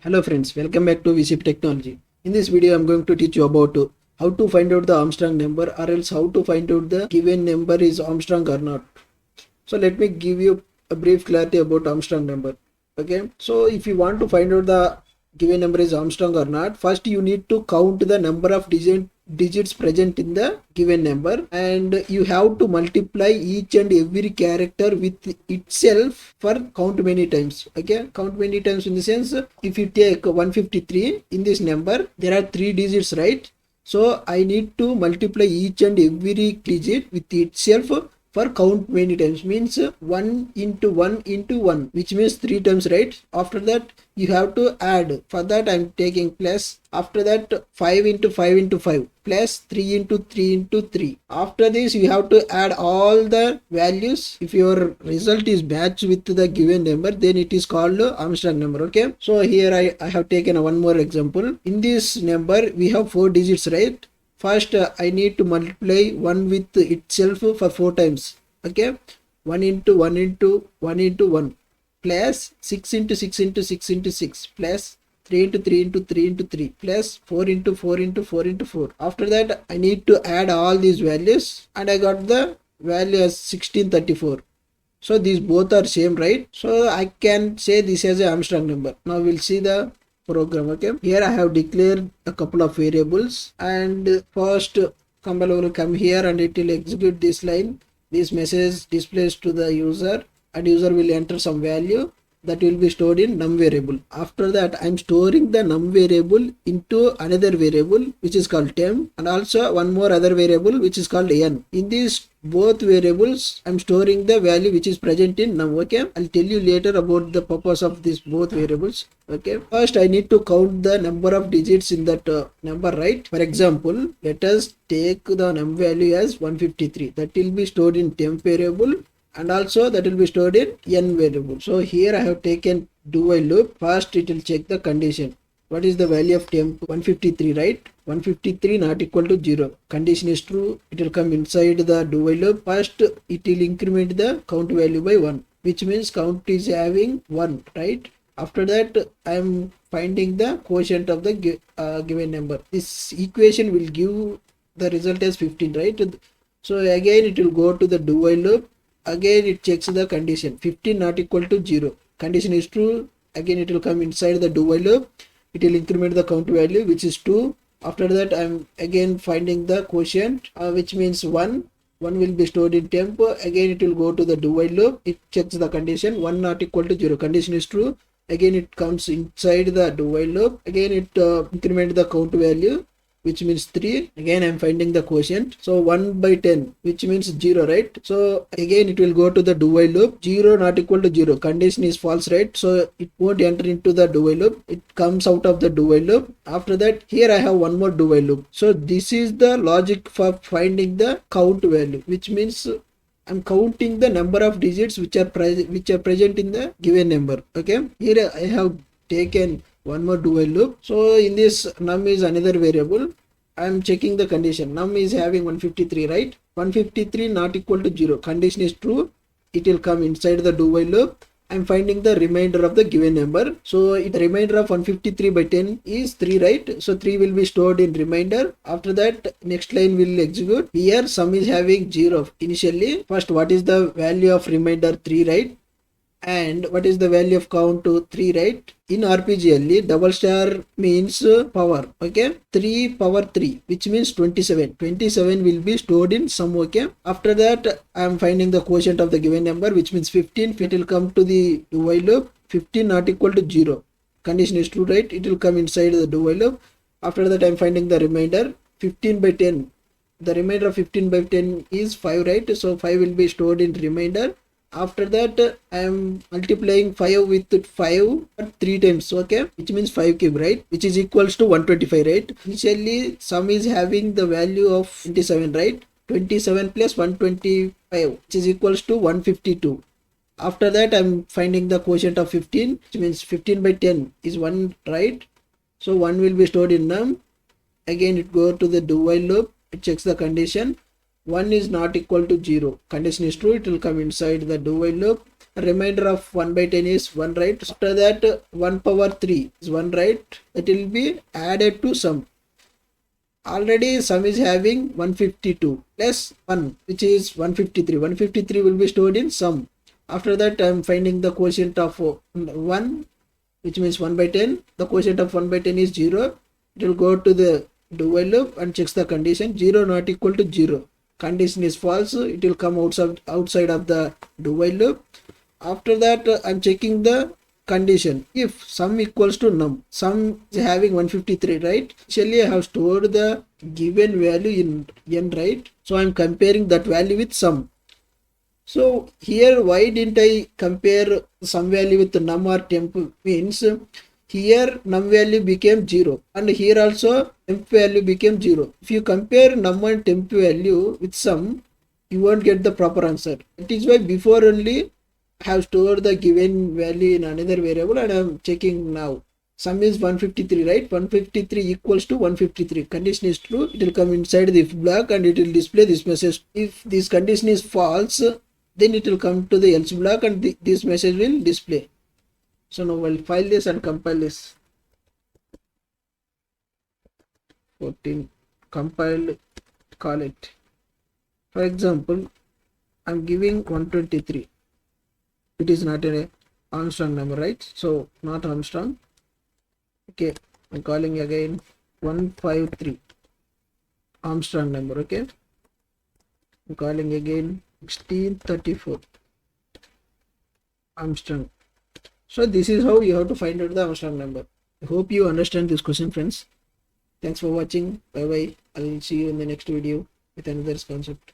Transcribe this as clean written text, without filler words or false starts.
Hello friends, welcome back to VCP Technology. In this video, I'm going to teach you about how to find out the Armstrong number or else how to find out the given number is Armstrong or not. So let me give you a brief clarity about Armstrong number. Okay, so if you want to find out the given number is Armstrong or not, first you need to count the number of digits present in the given number, and you have to multiply each and every character with itself for count many times. Okay, count many times in the sense, if you take 153 in this number, there are 3 digits, right? So I need to multiply each and every digit with itself for count many times, means 1 into 1 into 1, which means 3 times, right? After that you have to add. For that I'm taking plus. After that 5 into 5 into 5 plus 3 into 3 into 3. After this you have to add all the values. If your result is matched with the given number, then it is called Armstrong number. Okay, so here I have taken one more example. In this number we have 4 digits, right? First I need to multiply 1 with itself for 4 times. Okay, 1 into 1 into 1 into 1 plus 6 into 6 into 6 into 6 plus 3 into 3 into 3 into 3 plus 4 into 4 into 4 into 4. After that I need to add all these values and I got the value as 1634. So these both are same, right? So I can say this as a Armstrong number. Now we'll see the program. Okay, here I have declared a couple of variables, and first compiler will come here and it will execute this line. This message displays to the user and user will enter some value that will be stored in num variable. After that I'm storing the num variable into another variable which is called temp, and also one more other variable which is called n. In these both variables I'm storing the value which is present in num. Okay, I'll tell you later about the purpose of these both variables. Okay, first I need to count the number of digits in that number, right? For example, let us take the num value as 153. That will be stored in temp variable, and also that will be stored in n variable. So here I have taken do while loop. First it will check the condition. What is the value of temp? 153, right? 153 not equal to 0. Condition is true. It will come inside the do while loop. First it will increment the count value by 1, which means count is having 1, right? After that I am finding the quotient of the given number. This equation will give the result as 15, right? So again it will go to the do while loop. Again it checks the condition. 15 not equal to 0. Condition is true. Again it will come inside the do while loop. It will increment the count value, which is 2. After that I'm again finding the quotient, which means 1. 1 will be stored in temp. Again it will go to the do while loop. It checks the condition. 1 not equal to 0. Condition is true. Again it comes inside the do while loop. Again it increment the count value, which means 3. Again I'm finding the quotient. So 1 by 10, which means 0, right? So again it will go to the do while loop. 0 not equal to 0. Condition is false, right? So it won't enter into the do while loop. It comes out of the do while loop. After that here I have one more do while loop. So this is the logic for finding the count value, which means I'm counting the number of digits which are present in the given number. Okay, here I have taken one more do while loop. So in this num is another variable. I am checking the condition. Num is having 153, right? 153 not equal to 0. Condition is true. It will come inside the do while loop. I am finding the remainder of the given number. So the remainder of 153 by 10 is 3, right? So 3 will be stored in remainder. After that next line will execute. Here sum is having 0 initially. First, what is the value of remainder? 3, right? And what is the value of count to 3, right? In RPGLE, double star means power. Okay, 3 power 3, which means 27. 27 will be stored in sum. Okay, after that I am finding the quotient of the given number, which means 15. It will come to the do while loop. 15 not equal to 0. Condition is true, right? It will come inside the do while loop. After that I am finding the remainder. 15 by 10. The remainder of 15 by 10 is 5, right? So 5 will be stored in remainder. After that I am multiplying 5 with 5 3 times. Okay, which means 5 cube, right? Which is equals to 125, right? Initially sum is having the value of 27, right? 27 plus 125, which is equals to 152. After that I'm finding the quotient of 15, which means 15 by 10 is 1, right? So 1 will be stored in num. Again it go to the do while loop. It checks the condition. 1 is not equal to 0. Condition is true. It will come inside the do while loop. remainder of 1 by 10 is 1, right? After that 1 power 3 is 1, right? That will be added to sum. Already sum is having 152 plus 1, which is 153. 153 will be stored in sum. After that I am finding the quotient of 1, which means 1 by 10. The quotient of 1 by 10 is 0. It will go to the do while loop and checks the condition. 0 not equal to 0. Condition is false. It will come outside of the do while loop. After that I'm checking the condition. If sum equals to num, sum is having 153, right? Initially I have stored the given value in n, right? So I'm comparing that value with sum. So here why didn't I compare sum value with num or temp? Means here num value became 0 and here also temp value became 0. If you compare num and temp value with sum, you won't get the proper answer. That is why before only I have stored the given value in another variable and I am checking now. Sum is 153, right? 153 equals to 153. Condition is true. It will come inside the if block and it will display this message. If this condition is false, then it will come to the else block and this message will display. So now I'll file this and compile this. 14 compiled, call it. For example, I'm giving 123. It is not an Armstrong number, right? So not Armstrong. Okay, I'm calling again 153 Armstrong number. Okay, I'm calling again 1634 Armstrong. So this is how you have to find out the Armstrong number. I hope you understand this question, friends. Thanks for watching. Bye bye. I'll see you in the next video with another concept.